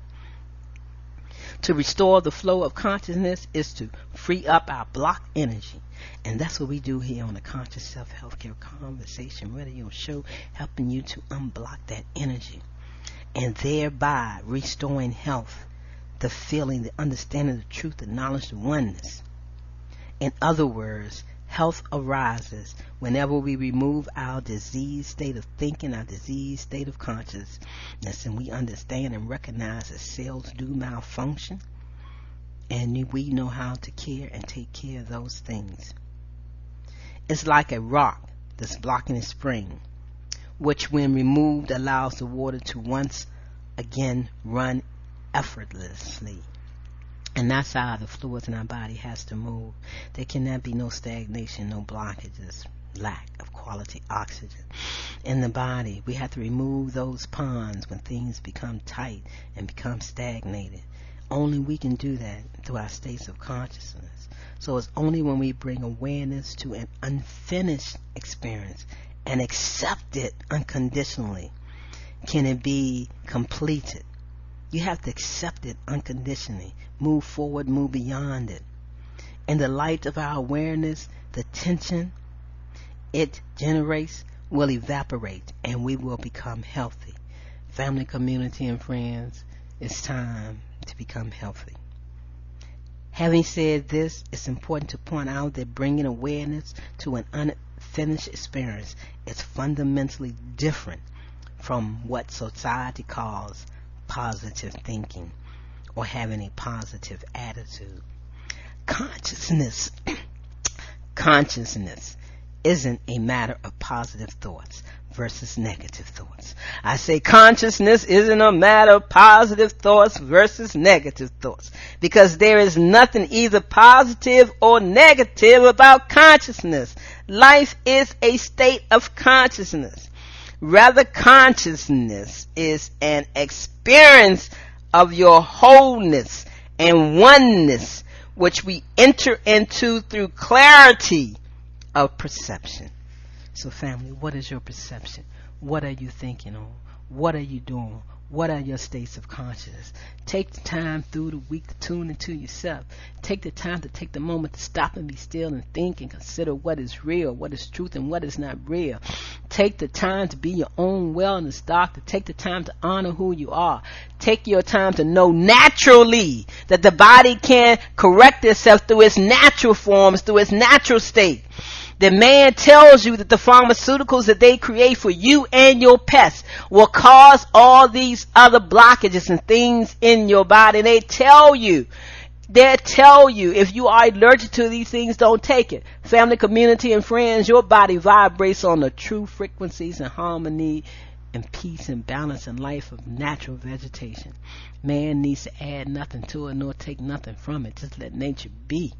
To restore the flow of consciousness is to free up our blocked energy. And that's what we do here on the Conscious Self Healthcare Conversation Radio Show, helping you to unblock that energy and thereby restoring health, the feeling, the understanding, the truth, the knowledge, the oneness. In other words, health arises whenever we remove our diseased state of thinking, our diseased state of consciousness, and we understand and recognize that cells do malfunction, and we know how to care and take care of those things. It's like a rock that's blocking a spring, which when removed allows the water to once again run effortlessly. And that's how the fluids in our body has to move. There cannot be no stagnation, no blockages, lack of quality oxygen in the body. We have to remove those ponds when things become tight and become stagnated. Only we can do that through our states of consciousness. So it's only when we bring awareness to an unfinished experience and accept it unconditionally can it be completed. You have to accept it unconditionally. Move forward, move beyond it. In the light of our awareness, the tension it generates will evaporate and we will become healthy. Family, community, and friends, it's time to become healthy. Having said this, it's important to point out that bringing awareness to an unfinished experience is fundamentally different from what society calls positive thinking or having a positive attitude. Consciousness isn't a matter of positive thoughts versus negative thoughts. I say consciousness isn't a matter of positive thoughts versus negative thoughts, because there is nothing either positive or negative about consciousness. Life is a state of consciousness. Rather, consciousness is an experience of your wholeness and oneness, which we enter into through clarity of perception. So family, what is your perception? What are you thinking on? What are you doing? What are your states of consciousness? Take the time through the week to tune into yourself. Take the time to take the moment to stop and be still and think and consider what is real, what is truth, and what is not real. Take the time to be your own wellness doctor. Take the time to honor who you are. Take your time to know naturally that the body can correct itself through its natural forms, through its natural state. The man tells you that the pharmaceuticals that they create for you and your pets will cause all these other blockages and things in your body. They tell you if you are allergic to these things, don't take it. Family, community, and friends, your body vibrates on the true frequencies and harmony and peace and balance and life of natural vegetation. Man needs to add nothing to it nor take nothing from it. Just let nature be.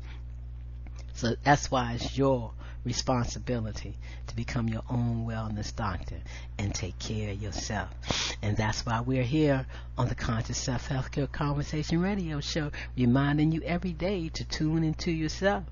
So that's why it's your responsibility to become your own wellness doctor and take care of yourself. And that's why we're here on the Conscious Self Healthcare Conversation Radio Show, reminding you every day to tune into yourself,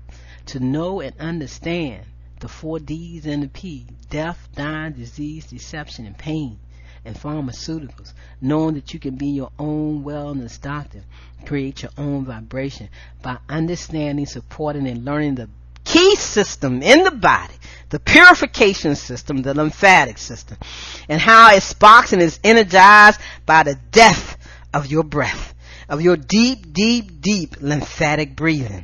to know and understand the 4 D's and the P: death, dying, disease, deception, and pain, and pharmaceuticals. Knowing that you can be your own wellness doctor, create your own vibration by understanding, supporting, and learning the key system in the body, the purification system, the lymphatic system, and how it sparks and is energized by the depth of your breath, of your deep, deep, deep lymphatic breathing,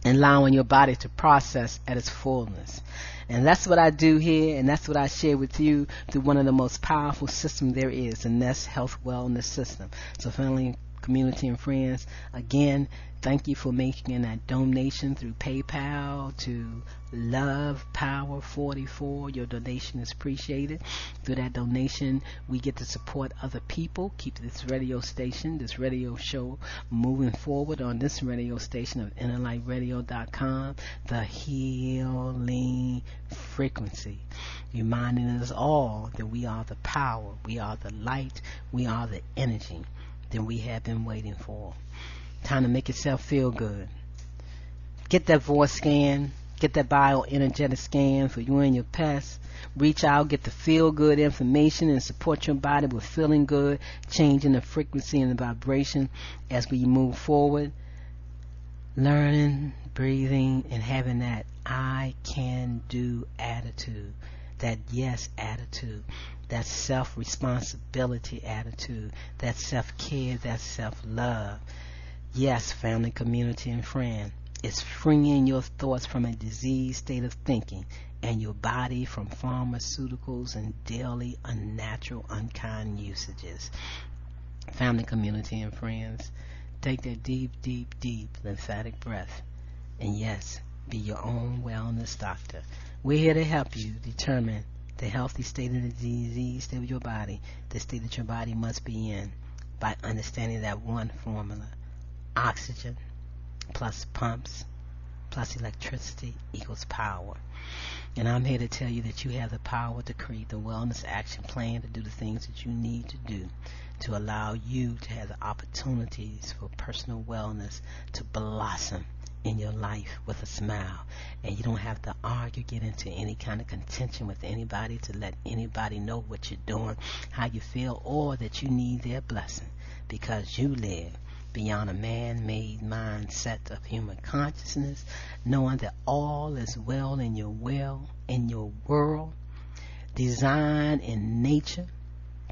allowing your body to process at its fullness. And that's what I do here, and that's what I share with you through one of the most powerful systems there is, and that's health wellness system. So family, community, and friends, again, thank you for making that donation through PayPal to Love Power 44. Your donation is appreciated. Through that donation, we get to support other people, keep this radio station, this radio show moving forward on this radio station of InnerLightRadio.com, the healing frequency, reminding us all that we are the power, we are the light, we are the energy that we have been waiting for. Time to make yourself feel good. Get that voice scan, get that bioenergetic scan for you and your pets. Reach out, get the feel good information, and support your body with feeling good, changing the frequency and the vibration as we move forward. Learning, breathing, and having that I can do attitude, that yes attitude, that self-responsibility attitude, that self-care, that self-love. Yes, family, community, and friend, it's freeing your thoughts from a diseased state of thinking and your body from pharmaceuticals and daily unnatural, unkind usages. Family, community, and friends, take that deep, deep, deep lymphatic breath, and yes, be your own wellness doctor. We're here to help you determine the healthy state of the disease state of your body, the state that your body must be in, by understanding that one formula: oxygen plus pumps plus electricity equals power. And I'm here to tell you that you have the power to create the wellness action plan to do the things that you need to do to allow you to have the opportunities for personal wellness to blossom in your life with a smile. And you don't have to argue, get into any kind of contention with anybody to let anybody know what you're doing, how you feel, or that you need their blessing, because you live beyond a man-made mindset of human consciousness, knowing that all is well in your world, design in nature,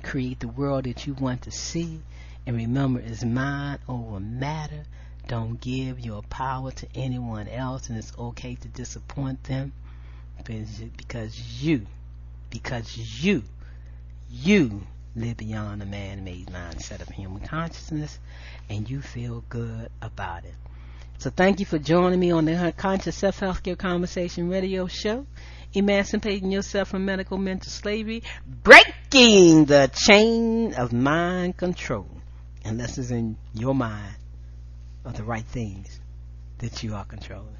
create the world that you want to see, and remember, it's mind over matter. Don't give your power to anyone else, and it's okay to disappoint them, because you live beyond a man-made mindset of human consciousness, and you feel good about it. So thank you for joining me on the Conscious Self Healthcare Conversation Radio Show, emancipating yourself from medical mental slavery, breaking the chain of mind control, unless it's in your mind of the right things that you are controlling.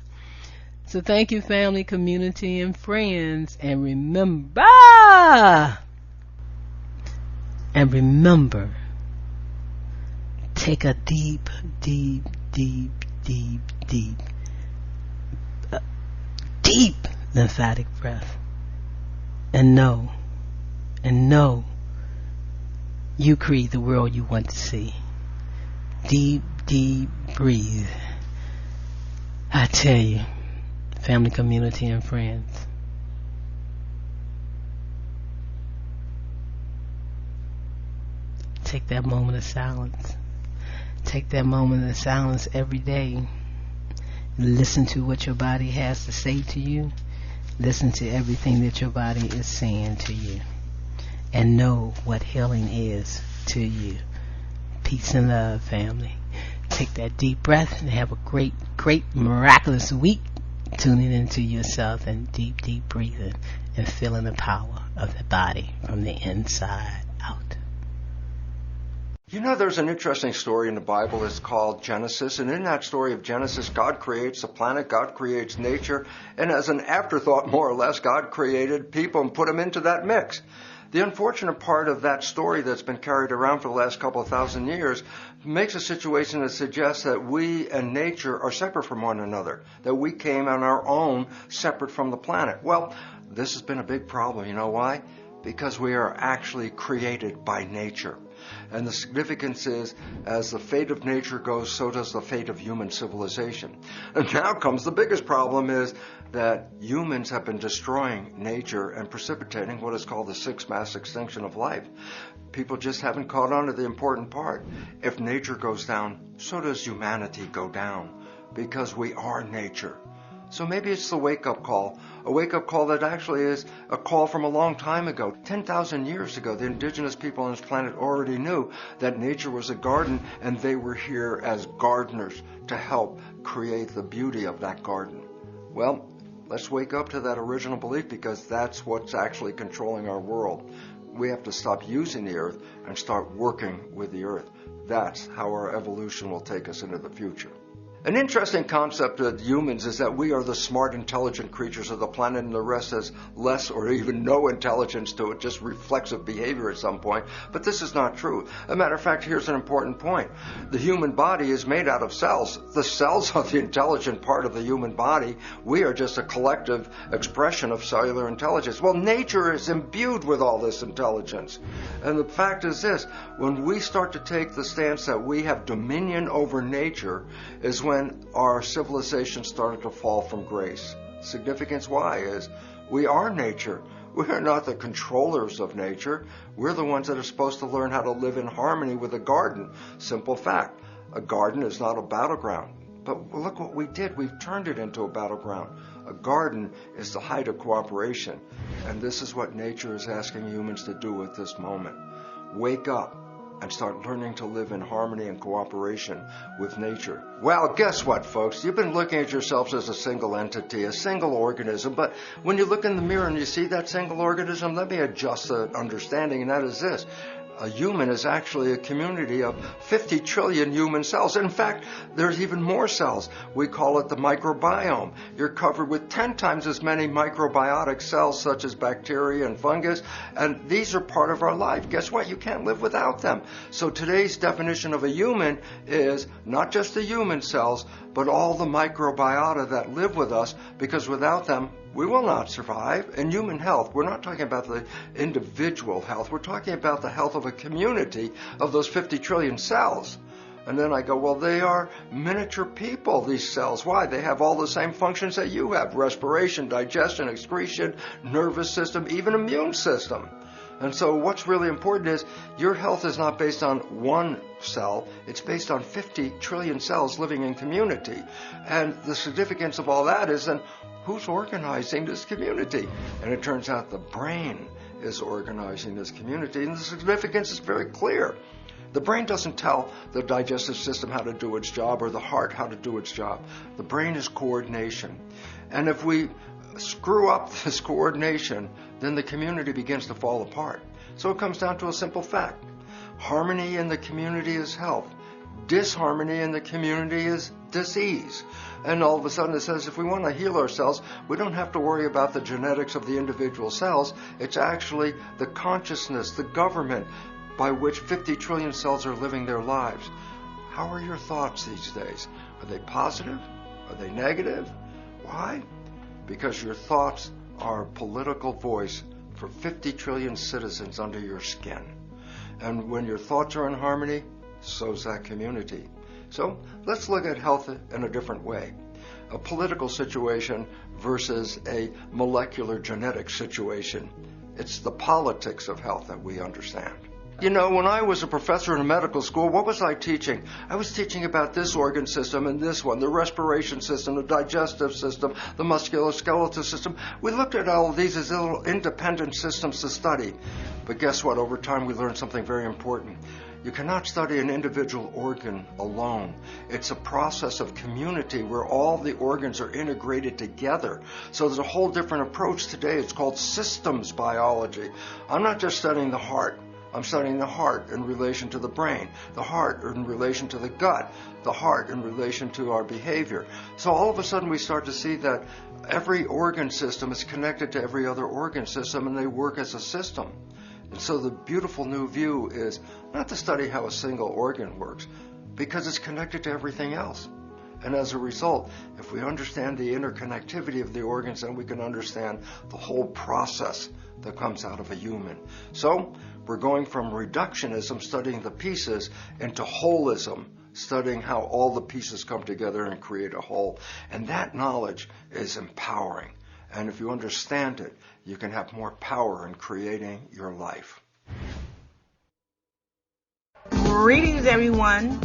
So thank you, family, community, and friends, and remember, take a deep, deep, deep, deep, deep, deep lymphatic breath, and know you create the world you want to see. Deep, deep breathe. I tell you, family, community, and friends. Take that moment of silence. Take that moment of silence every day. Listen to what your body has to say to you. Listen to everything that your body is saying to you. And know what healing is to you. Peace and love, family. Take that deep breath and have a great, great, miraculous week. Tuning into yourself and deep, deep breathing and feeling the power of the body from the inside out. You know, there's an interesting story in the Bible. It's called Genesis. And in that story of Genesis, God creates the planet, God creates nature. And as an afterthought, more or less, God created people and put them into that mix. The unfortunate part of that story that's been carried around for the last couple of thousand years makes a situation that suggests that we and nature are separate from one another, that we came on our own separate from the planet. Well, this has been a big problem. You know why? Because we are actually created by nature. And the significance is, as the fate of nature goes, so does the fate of human civilization. And now comes the biggest problem, is that humans have been destroying nature and precipitating what is called the sixth mass extinction of life. People just haven't caught on to the important part. If nature goes down, so does humanity go down, because we are nature. So maybe it's the wake-up call, a wake-up call that actually is a call from a long time ago. 10,000 years ago, the indigenous people on this planet already knew that nature was a garden, and they were here as gardeners to help create the beauty of that garden. Well, let's wake up to that original belief, because that's what's actually controlling our world. We have to stop using the earth and start working with the earth. That's how our evolution will take us into the future. An interesting concept of humans is that we are the smart, intelligent creatures of the planet, and the rest has less or even no intelligence to it, just reflexive behavior at some point. But this is not true. As a matter of fact, here's an important point. The human body is made out of cells. The cells are the intelligent part of the human body. We are just a collective expression of cellular intelligence. Well, nature is imbued with all this intelligence. And the fact is this, when we start to take the stance that we have dominion over nature, is when our civilization started to fall from grace. Significance why is we are nature. We are not the controllers of nature. We're the ones that are supposed to learn how to live in harmony with a garden. Simple fact. A garden is not a battleground. But look what we did. We've turned it into a battleground. A garden is the height of cooperation. And this is what nature is asking humans to do at this moment. Wake up and start learning to live in harmony and cooperation with nature. Well, guess what, folks? You've been looking at yourselves as a single entity, a single organism, but when you look in the mirror and you see that single organism, let me adjust the understanding, and that is this. A human is actually a community of 50 trillion human cells. In fact, there's even more cells. We call it the microbiome. You're covered with 10 times as many microbiotic cells, such as bacteria and fungus, and these are part of our life. Guess what? You can't live without them. So today's definition of a human is not just the human cells, but all the microbiota that live with us, because without them, we will not survive. In human health, we're not talking about the individual health. We're talking about the health of a community of those 50 trillion cells. And then I go, well, they are miniature people, these cells. Why? They have all the same functions that you have. Respiration, digestion, excretion, nervous system, even immune system. And so what's really important is your health is not based on one cell. It's based on 50 trillion cells living in community. And the significance of all that is then who's organizing this community? And it turns out the brain is organizing this community. And the significance is very clear. The brain doesn't tell the digestive system how to do its job or the heart how to do its job. The brain is coordination. And if we screw up this coordination, then the community begins to fall apart. So it comes down to a simple fact. Harmony in the community is health. Disharmony in the community is disease. And all of a sudden it says if we want to heal ourselves, we don't have to worry about the genetics of the individual cells. It's actually the consciousness, the government by which 50 trillion cells are living their lives. How are your thoughts these days? Are they positive? Are they negative? Why? Because your thoughts are a political voice for 50 trillion citizens under your skin. And when your thoughts are in harmony, so's that community. So let's look at health in a different way. A political situation versus a molecular genetic situation. It's the politics of health that we understand. You know, when I was a professor in a medical school, what was I teaching? I was teaching about this organ system and this one, the respiration system, the digestive system, the musculoskeletal system. We looked at all of these as little independent systems to study. But guess what? Over time, we learned something very important. You cannot study an individual organ alone. It's a process of community where all the organs are integrated together. So there's a whole different approach today. It's called systems biology. I'm not just studying the heart. I'm studying the heart in relation to the brain, the heart in relation to the gut, the heart in relation to our behavior. So all of a sudden we start to see that every organ system is connected to every other organ system and they work as a system. And so the beautiful new view is not to study how a single organ works, because it's connected to everything else. And as a result, if we understand the interconnectivity of the organs, then we can understand the whole process that comes out of a human. So we're going from reductionism, studying the pieces, into holism, studying how all the pieces come together and create a whole. And that knowledge is empowering. And if you understand it, you can have more power in creating your life. Greetings, everyone.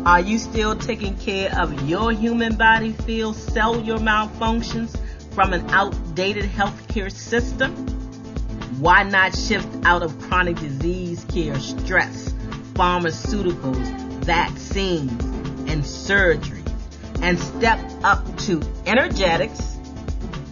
Are you still taking care of your human body field cellular malfunctions from an outdated healthcare system? Why not shift out of chronic disease care, stress, pharmaceuticals, vaccines, and surgery, and step up to energetics,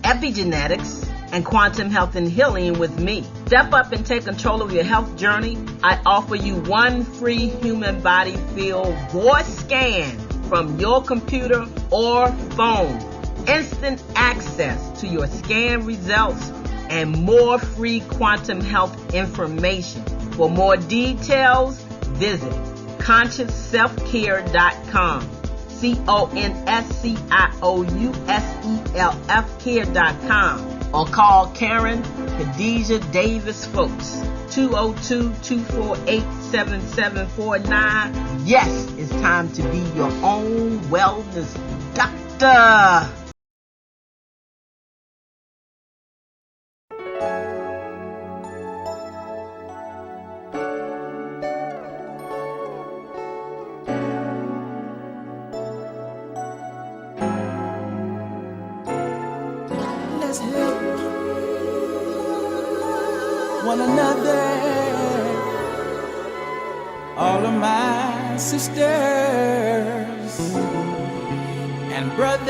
epigenetics, and quantum health and healing with me? Step up and take control of your health journey. I offer you one free human body field voice scan from your computer or phone, instant access to your scan results, and more free quantum health information. For more details, visit consciousselfcare.com. CONSCIOUSELF or call Karen Khadijah Davis-Foulks 202-248-7749. Yes, it's time to be your own wellness doctor. One another, all of my sisters and brothers.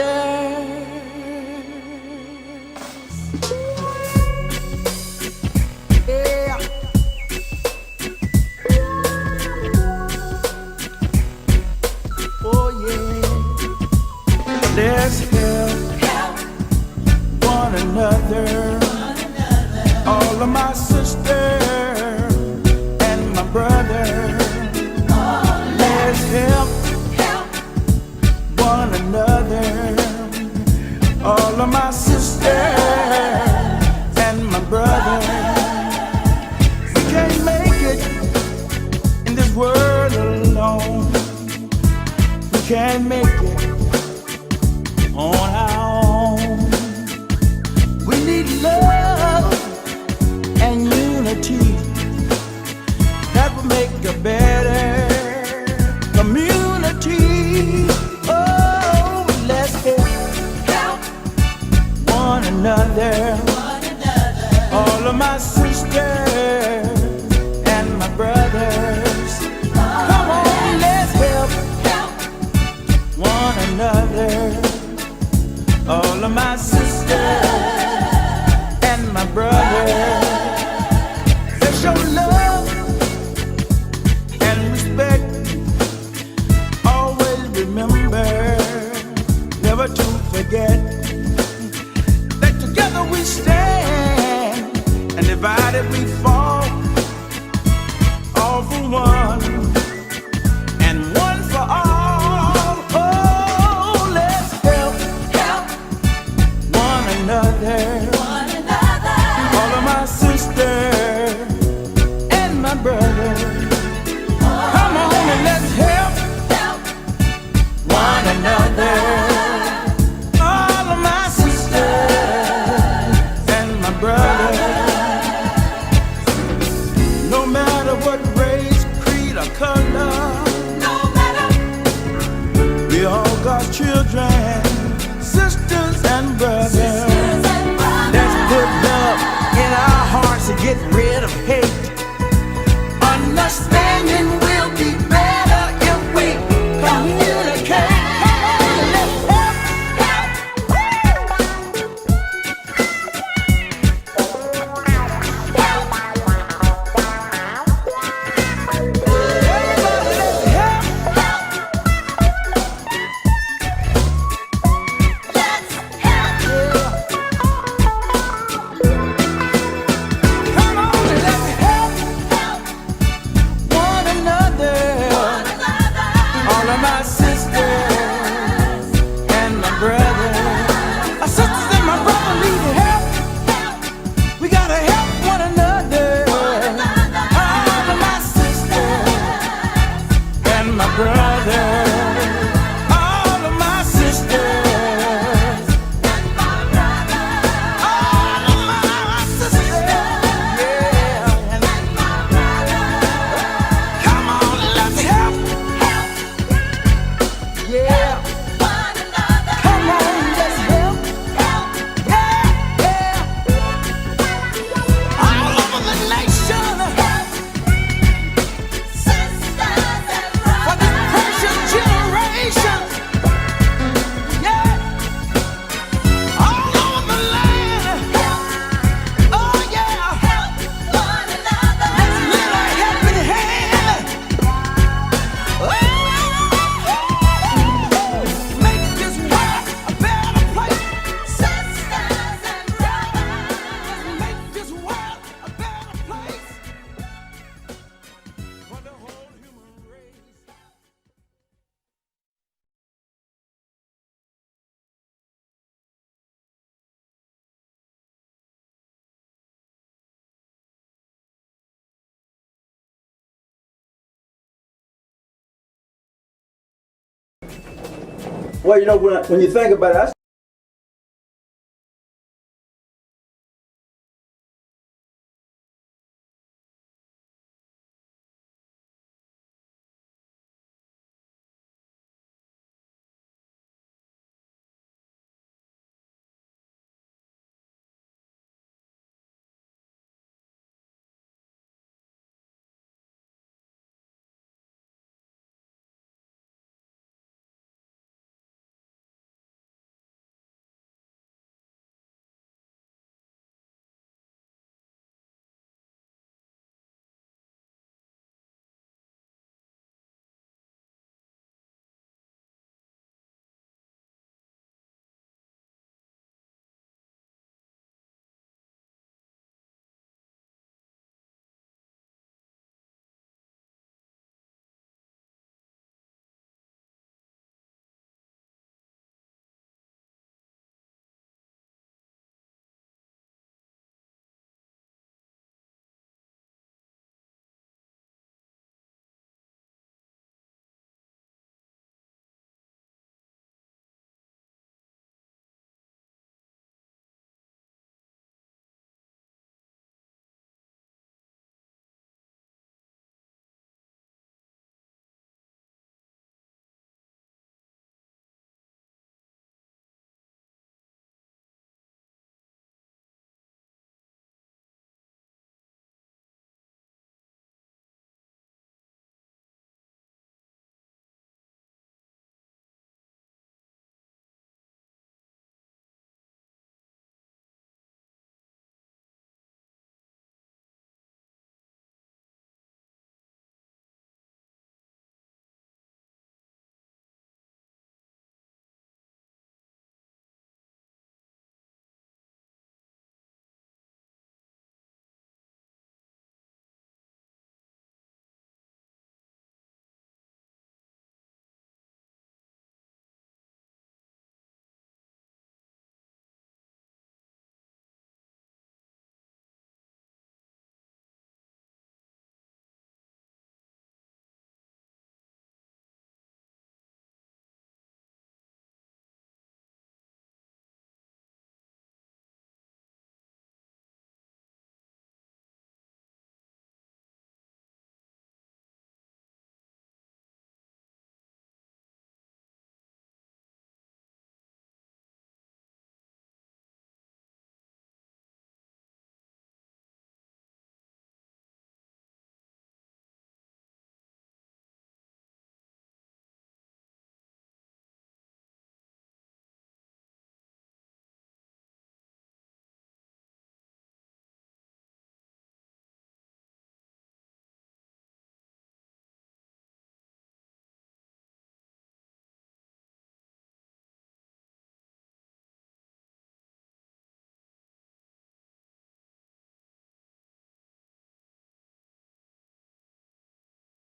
Yeah. Oh yeah. Let's help one another. All of my sisters and my brother, let's help one another. All of my sisters and my brother, we can't make it in this world alone. We can't make it on our own. We need love and unity that will make a better community. Oh, let's help one another. All of my sisters and my brothers, come on, let's help one another. All of my sisters and my brothers, let's show love and respect. Always remember never to forget that together we stand and divided we fall. All for one and one for all. Oh, let's help one another. All of my sisters Well, you know, when you think about it,